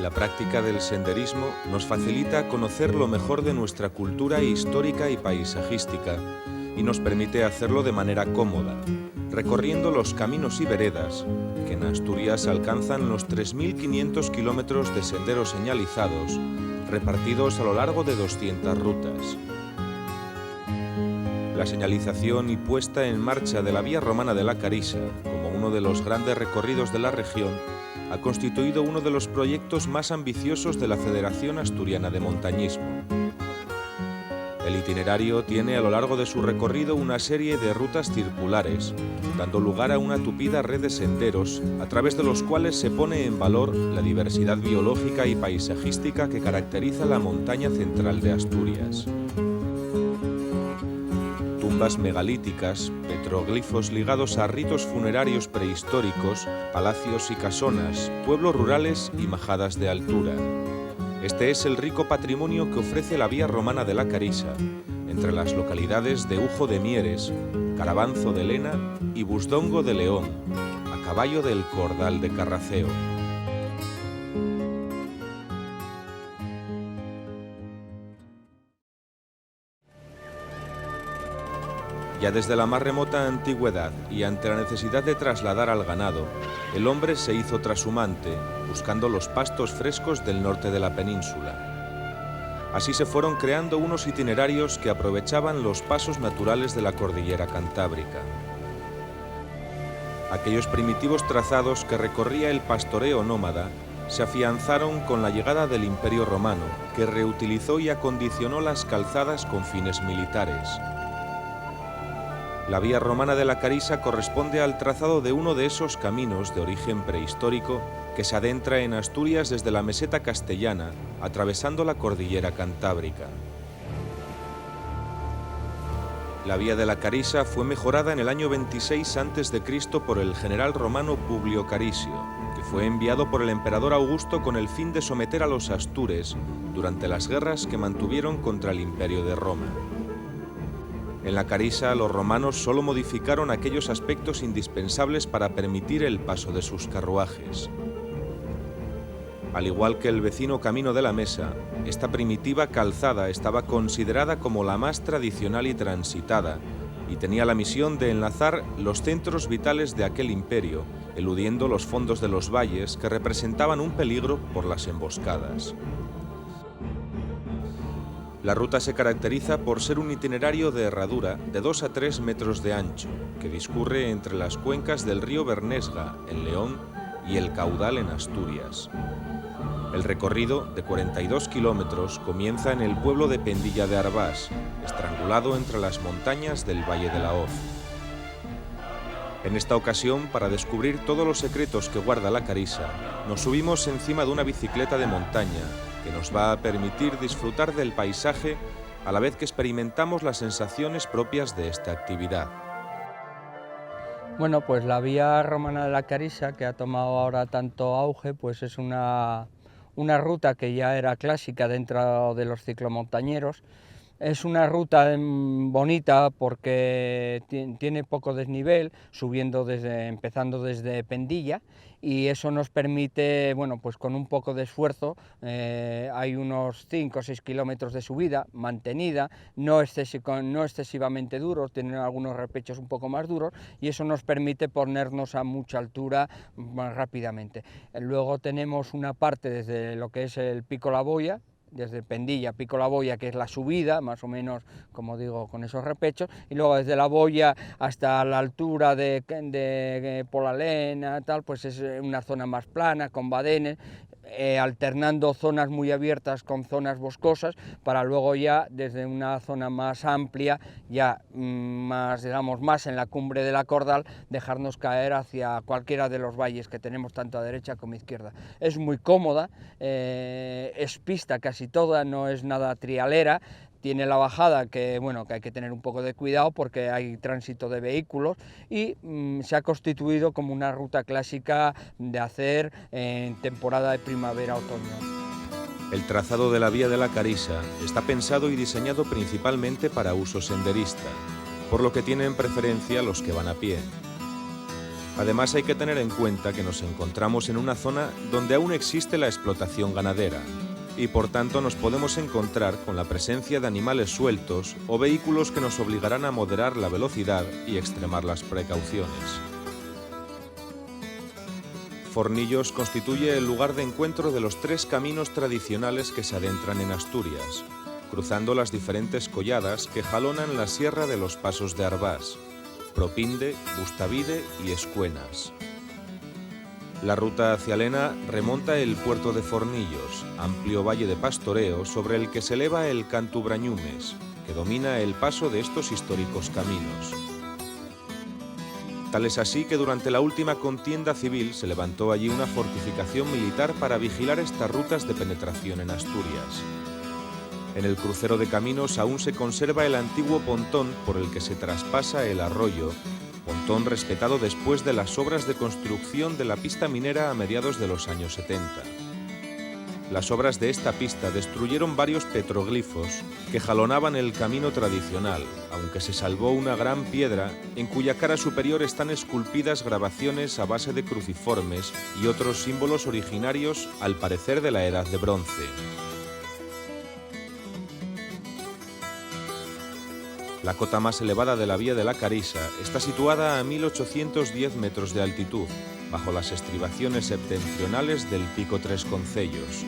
La práctica del senderismo nos facilita conocer lo mejor de nuestra cultura histórica y paisajística y nos permite hacerlo de manera cómoda, recorriendo los caminos y veredas que en Asturias alcanzan los 3.500 kilómetros de senderos señalizados repartidos a lo largo de 200 rutas. La señalización y puesta en marcha de la Vía Romana de la Carisa, como uno de los grandes recorridos de la región, ha constituido uno de los proyectos más ambiciosos de la Federación Asturiana de Montañismo. El itinerario tiene a lo largo de su recorrido una serie de rutas circulares, dando lugar a una tupida red de senderos a través de los cuales se pone en valor la diversidad biológica y paisajística que caracteriza la montaña central de Asturias. Tumbas megalíticas, petroglifos ligados a ritos funerarios prehistóricos, palacios y casonas, pueblos rurales y majadas de altura. Este es el rico patrimonio que ofrece la Vía Romana de la Carisa, entre las localidades de Ujo de Mieres, Carabanzo de Lena y Busdongo de León, a caballo del Cordal de Carraceo. Ya desde la más remota antigüedad y ante la necesidad de trasladar al ganado, el hombre se hizo trashumante, buscando los pastos frescos del norte de la península. Así se fueron creando unos itinerarios que aprovechaban los pasos naturales de la cordillera cantábrica. Aquellos primitivos trazados que recorría el pastoreo nómada se afianzaron con la llegada del Imperio Romano, que reutilizó y acondicionó las calzadas con fines militares. La Vía Romana de la Carisa corresponde al trazado de uno de esos caminos de origen prehistórico que se adentra en Asturias desde la meseta castellana, atravesando la cordillera cantábrica. La Vía de la Carisa fue mejorada en el año 26 a.C. por el general romano Publio Carisio, que fue enviado por el emperador Augusto con el fin de someter a los astures durante las guerras que mantuvieron contra el Imperio de Roma. En la Carisa, los romanos solo modificaron aquellos aspectos indispensables para permitir el paso de sus carruajes. Al igual que el vecino Camino de la Mesa, esta primitiva calzada estaba considerada como la más tradicional y transitada, y tenía la misión de enlazar los centros vitales de aquel imperio, eludiendo los fondos de los valles que representaban un peligro por las emboscadas. La ruta se caracteriza por ser un itinerario de herradura de 2 a 3 metros de ancho, que discurre entre las cuencas del río Bernesga, en León, y el Caudal, en Asturias. El recorrido, de 42 kilómetros, comienza en el pueblo de Pendilla de Arbás, estrangulado entre las montañas del Valle de la Hoz. En esta ocasión, para descubrir todos los secretos que guarda la Carisa, nos subimos encima de una bicicleta de montaña que nos va a permitir disfrutar del paisaje a la vez que experimentamos las sensaciones propias de esta actividad. Bueno, pues la Vía Romana de la Carisa, que ha tomado ahora tanto auge, pues es una ruta que ya era clásica dentro de los ciclomontañeros. Es una ruta bonita porque tiene poco desnivel, empezando desde Pendilla, y eso nos permite, bueno, pues con un poco de esfuerzo, hay unos 5 o 6 kilómetros de subida mantenida, no excesivamente duros, tienen algunos repechos un poco más duros, y eso nos permite ponernos a mucha altura más rápidamente. Luego tenemos una parte desde lo que es el Pico La Boya, desde Pendilla, Pico La Boya, que es la subida, más o menos, como digo, con esos repechos, y luego desde La Boya hasta la altura de Polalena, tal, pues es una zona más plana, con badenes, alternando zonas muy abiertas con zonas boscosas, para luego ya desde una zona más amplia, ya más, digamos, más en la cumbre de la Cordal, dejarnos caer hacia cualquiera de los valles que tenemos tanto a derecha como a izquierda. Es muy cómoda, es pista casi toda, no es nada trialera. Tiene la bajada que, bueno, que hay que tener un poco de cuidado porque hay tránsito de vehículos, y se ha constituido como una ruta clásica de hacer en temporada de primavera-otoño. El trazado de la Vía de la Carisa está pensado y diseñado principalmente para uso senderista, por lo que tienen preferencia los que van a pie. Además, hay que tener en cuenta que nos encontramos en una zona donde aún existe la explotación ganadera y por tanto nos podemos encontrar con la presencia de animales sueltos o vehículos que nos obligarán a moderar la velocidad y extremar las precauciones. Fornillos constituye el lugar de encuentro de los 3 caminos tradicionales que se adentran en Asturias, cruzando las diferentes colladas que jalonan la sierra de los Pasos de Arbás, Propinde, Bustavide y Escuenas. La ruta hacia Lena remonta el puerto de Fornillos, amplio valle de pastoreo sobre el que se eleva el Cantu Brañumes, que domina el paso de estos históricos caminos. Tal es así que durante la última contienda civil se levantó allí una fortificación militar para vigilar estas rutas de penetración en Asturias. En el crucero de caminos aún se conserva el antiguo pontón por el que se traspasa el arroyo, pontón respetado después de las obras de construcción de la pista minera a mediados de los años 70. Las obras de esta pista destruyeron varios petroglifos que jalonaban el camino tradicional, aunque se salvó una gran piedra en cuya cara superior están esculpidas grabaciones a base de cruciformes y otros símbolos originarios, al parecer de la Edad de Bronce. La cota más elevada de la vía de la Carisa está situada a 1810 metros de altitud, bajo las estribaciones septentrionales del Pico Tres Concellos.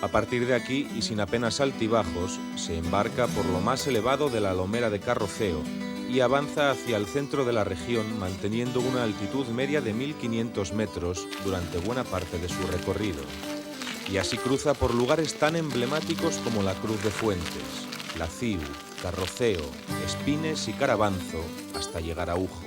A partir de aquí, y sin apenas altibajos, se embarca por lo más elevado de la Lomera de Carroceo y avanza hacia el centro de la región manteniendo una altitud media de 1500 metros durante buena parte de su recorrido. Y así cruza por lugares tan emblemáticos como la Cruz de Fuentes, La Ciu, Carroceo, Espines y Carabanzo, hasta llegar a Ujo.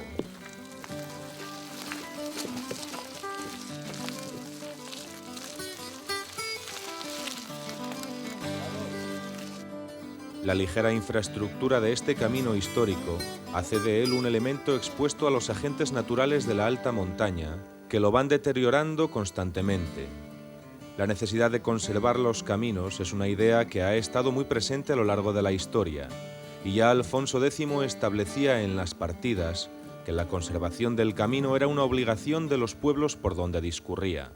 La ligera infraestructura de este camino histórico hace de él un elemento expuesto a los agentes naturales de la alta montaña, que lo van deteriorando constantemente. La necesidad de conservar los caminos es una idea que ha estado muy presente a lo largo de la historia, y ya Alfonso X establecía en las partidas que la conservación del camino era una obligación de los pueblos por donde discurría.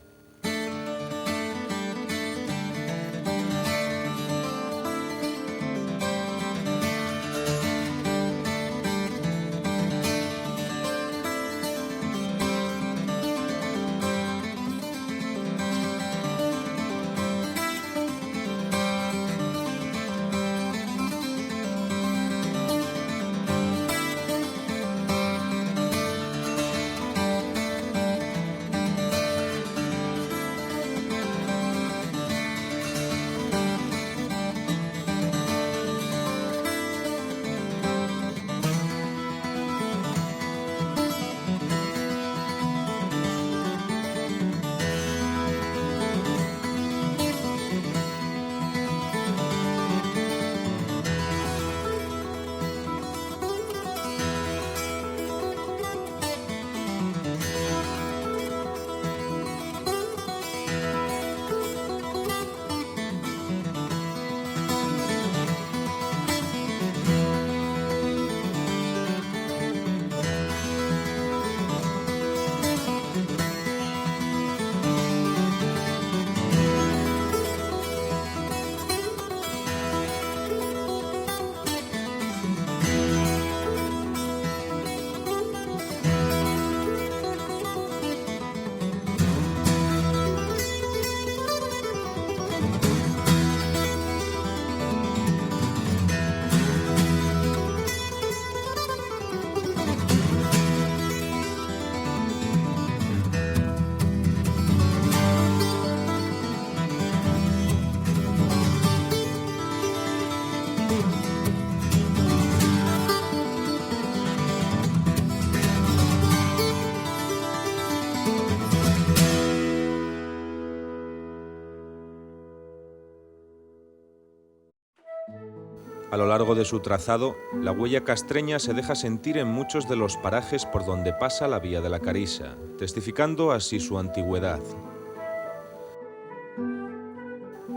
A lo largo de su trazado, la huella castreña se deja sentir en muchos de los parajes por donde pasa la vía de la Carisa, testificando así su antigüedad.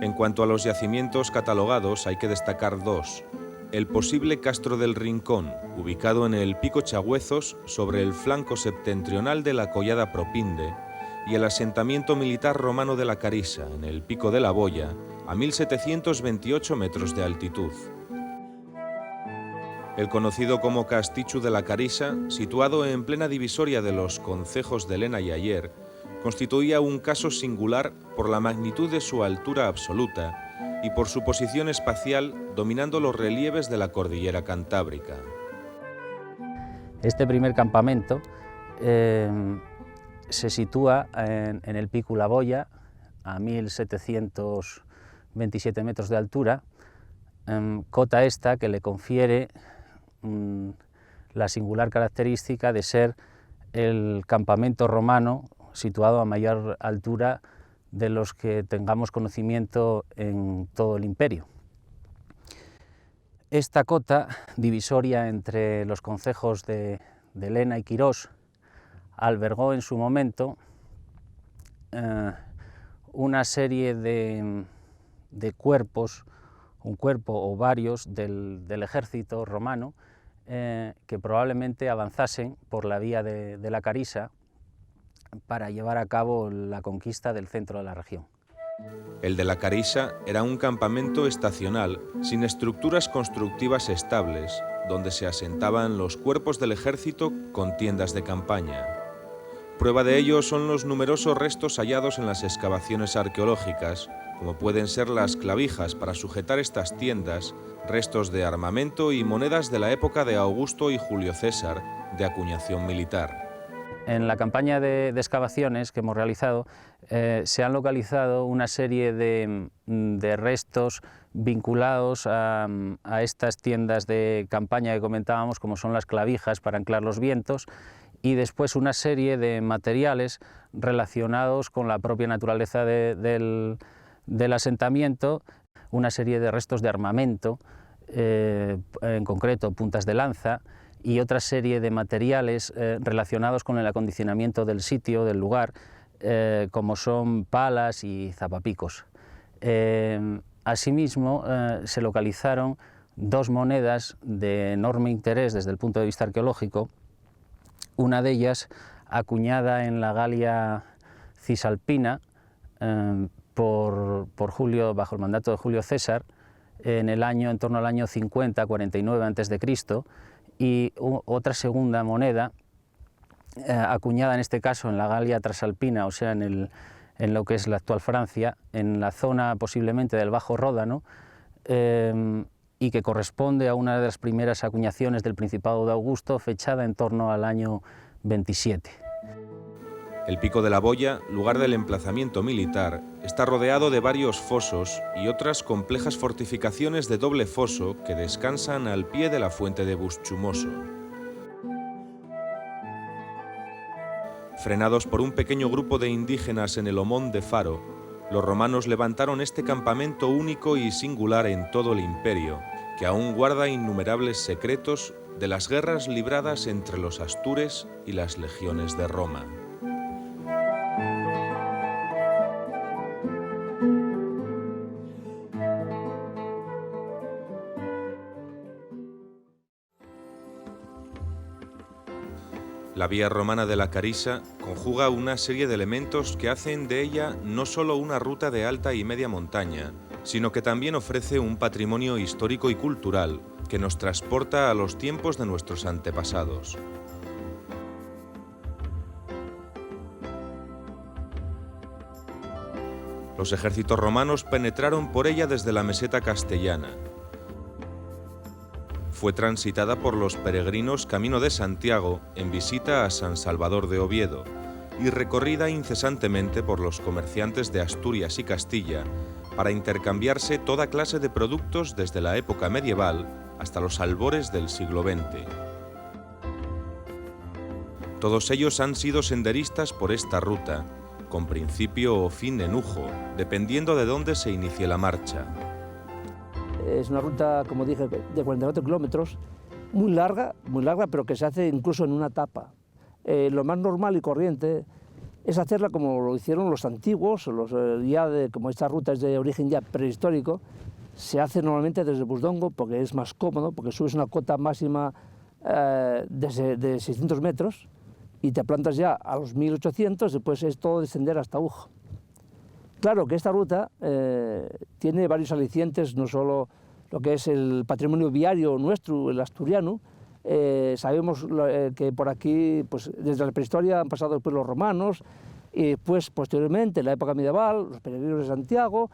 En cuanto a los yacimientos catalogados, hay que destacar dos: el posible Castro del Rincón, ubicado en el Pico Chagüezos, sobre el flanco septentrional de la Collada Propinde, y el asentamiento militar romano de la Carissa, en el Pico de la Boya, a 1728 metros de altitud. El conocido como Castichu de la Carissa, situado en plena divisoria de los concejos de Lena y Aller, constituía un caso singular por la magnitud de su altura absoluta y por su posición espacial dominando los relieves de la cordillera cantábrica. Este primer campamento se sitúa en el Pico La Boya, a 1727 metros de altura, cota esta que le confiere la singular característica de ser el campamento romano situado a mayor altura de los que tengamos conocimiento en todo el imperio. Esta cota, divisoria entre los concejos de Lena y Quirós, albergó en su momento una serie de cuerpos, un cuerpo o varios del ejército romano que probablemente avanzasen por la vía de la Carissa para llevar a cabo la conquista del centro de la región. El de la Carissa era un campamento estacional, sin estructuras constructivas estables, donde se asentaban los cuerpos del ejército con tiendas de campaña. Prueba de ello son los numerosos restos hallados en las excavaciones arqueológicas, como pueden ser las clavijas para sujetar estas tiendas, restos de armamento y monedas de la época de Augusto y Julio César, de acuñación militar. En la campaña de excavaciones que hemos realizado se han localizado una serie de restos vinculados a estas tiendas de campaña que comentábamos, como son las clavijas para anclar los vientos, y después una serie de materiales relacionados con la propia naturaleza del asentamiento, una serie de restos de armamento, en concreto puntas de lanza, y otra serie de materiales relacionados con el acondicionamiento del sitio, del lugar, como son palas y zapapicos. Asimismo, se localizaron dos monedas de enorme interés desde el punto de vista arqueológico, una de ellas acuñada en la Galia Cisalpina por Julio, bajo el mandato de Julio César, en torno al año 50-49 a.C., y otra segunda moneda, acuñada en este caso en la Galia Trasalpina, o sea, en lo que es la actual Francia, en la zona posiblemente del Bajo Ródano, y que corresponde a una de las primeras acuñaciones del Principado de Augusto, fechada en torno al año 27. El Pico de la Boya, lugar del emplazamiento militar, está rodeado de varios fosos y otras complejas fortificaciones de doble foso que descansan al pie de la fuente de Buschumoso. Frenados por un pequeño grupo de indígenas en el Homón de Faro, los romanos levantaron este campamento único y singular en todo el imperio, que aún guarda innumerables secretos de las guerras libradas entre los astures y las legiones de Roma. La vía romana de la Carissa conjuga una serie de elementos que hacen de ella no solo una ruta de alta y media montaña, sino que también ofrece un patrimonio histórico y cultural que nos transporta a los tiempos de nuestros antepasados. Los ejércitos romanos penetraron por ella desde la meseta castellana. Fue transitada por los peregrinos camino de Santiago en visita a San Salvador de Oviedo y recorrida incesantemente por los comerciantes de Asturias y Castilla para intercambiarse toda clase de productos desde la época medieval hasta los albores del siglo XX. Todos ellos han sido senderistas por esta ruta, con principio o fin en Ujo, dependiendo de dónde se inicie la marcha. Es una ruta, como dije, de 44 kilómetros, muy larga, pero que se hace incluso en una etapa. Lo más normal y corriente es hacerla como lo hicieron los antiguos, como esta ruta es de origen ya prehistórico, se hace normalmente desde Busdongo porque es más cómodo, porque subes una cota máxima de 600 metros y te plantas ya a los 1800, después es todo descender hasta Ujo. Claro que esta ruta tiene varios alicientes, no solo lo que es el patrimonio viario nuestro, el asturiano. Sabemos que por aquí, pues, desde la prehistoria han pasado después los romanos, y pues posteriormente, en la época medieval, los peregrinos de Santiago,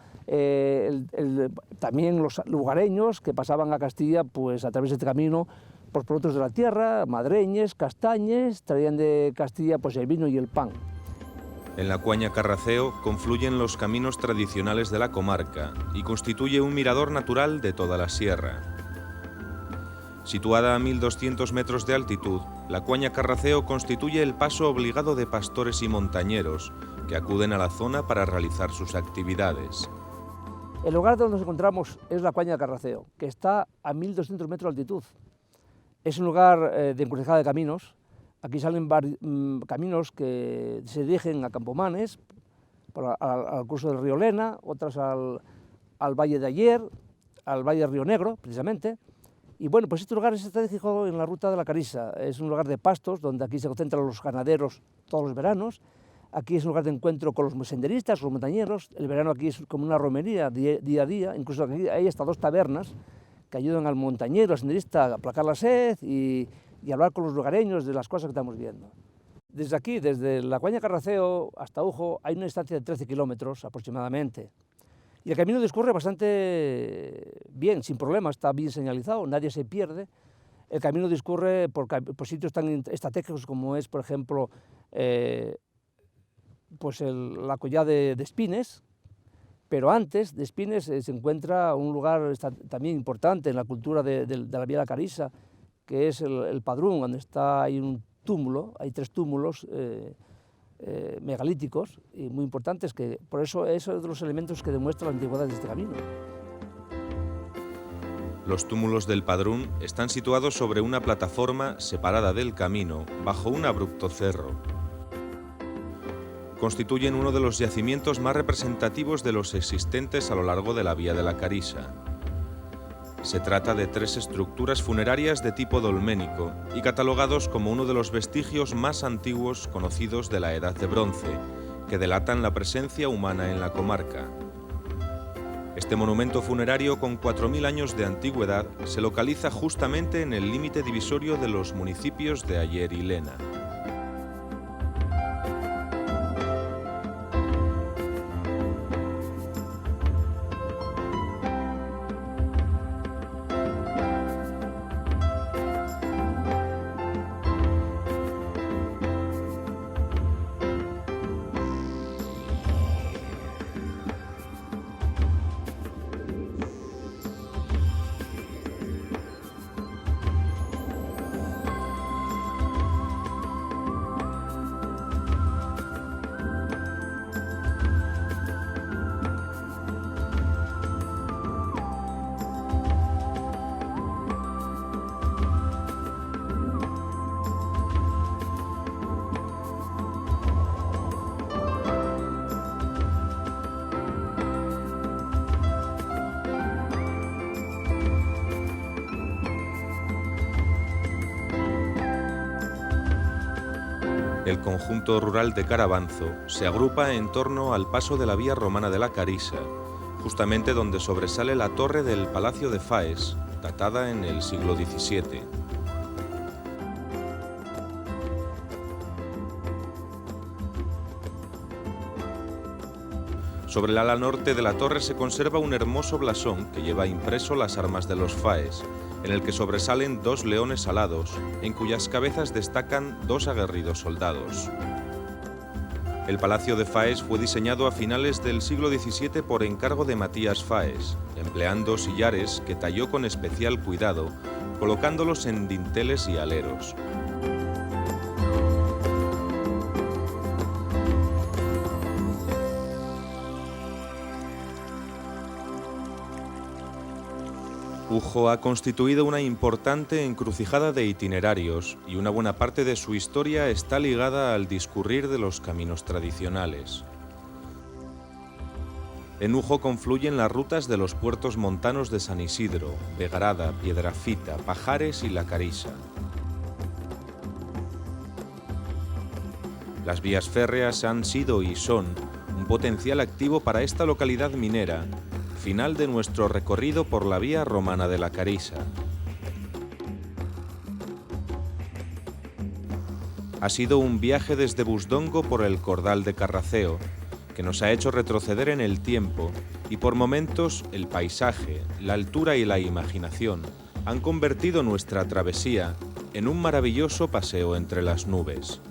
también los lugareños que pasaban a Castilla pues, a través de este camino por productos de la tierra, madreñes, castañes, traían de Castilla pues, el vino y el pan. En la Cuaña Carraceo confluyen los caminos tradicionales de la comarca y constituye un mirador natural de toda la sierra. Situada a 1200 metros de altitud, la Cuaña Carraceo constituye el paso obligado de pastores y montañeros que acuden a la zona para realizar sus actividades. El lugar donde nos encontramos es la Cuaña Carraceo, que está a 1200 metros de altitud. Es un lugar de encrucijada de caminos. Aquí salen caminos que se dirigen a Campomanes, al curso del río Lena, otras al Valle de Ayer, al Valle del Río Negro, precisamente. Y bueno, pues este lugar es estratégico en la ruta de la Carissa. Es un lugar de pastos, donde aquí se concentran los ganaderos todos los veranos. Aquí es un lugar de encuentro con los senderistas, los montañeros. El verano aquí es como una romería día a día. Incluso aquí hay hasta 2 tabernas que ayudan al montañero, al senderista, a aplacar la sed y hablar con los lugareños de las cosas que estamos viendo. Desde aquí, desde la Cuaña Carraceo hasta Ujo, hay una distancia de 13 kilómetros aproximadamente. Y el camino discurre bastante bien, sin problemas, está bien señalizado, nadie se pierde. El camino discurre por sitios tan estratégicos como es, por ejemplo, pues la collada de Espines, pero antes de Espines se encuentra un lugar también importante en la cultura de la Vía de la Carissa, que es el Padrún, donde hay un túmulo, hay 3 túmulos megalíticos y muy importantes, que por eso es uno de los elementos que demuestra la antigüedad de este camino. Los túmulos del Padrún están situados sobre una plataforma separada del camino, bajo un abrupto cerro. Constituyen uno de los yacimientos más representativos de los existentes a lo largo de la Vía de la Carissa. Se trata de 3 estructuras funerarias de tipo dolménico y catalogados como uno de los vestigios más antiguos conocidos de la Edad de Bronce, que delatan la presencia humana en la comarca. Este monumento funerario con 4000 años de antigüedad se localiza justamente en el límite divisorio de los municipios de Ayer y Lena. El conjunto rural de Carabanzo se agrupa en torno al paso de la vía romana de la Carissa, justamente donde sobresale la torre del Palacio de Faes, datada en el siglo XVII. Sobre el ala norte de la torre se conserva un hermoso blasón que lleva impreso las armas de los Faes, en el que sobresalen 2 leones alados, en cuyas cabezas destacan 2 aguerridos soldados. El Palacio de Faes fue diseñado a finales del siglo XVII por encargo de Matías Faes, empleando sillares que talló con especial cuidado, colocándolos en dinteles y aleros. Ujo ha constituido una importante encrucijada de itinerarios y una buena parte de su historia está ligada al discurrir de los caminos tradicionales. En Ujo confluyen las rutas de los puertos montanos de San Isidro, Vegarada, Piedrafita, Pajares y La Carisa. Las vías férreas han sido y son un potencial activo para esta localidad minera, final de nuestro recorrido por la vía romana de La Carisa. Ha sido un viaje desde Busdongo por el Cordal de Carraceo, que nos ha hecho retroceder en el tiempo y por momentos el paisaje, la altura y la imaginación han convertido nuestra travesía en un maravilloso paseo entre las nubes.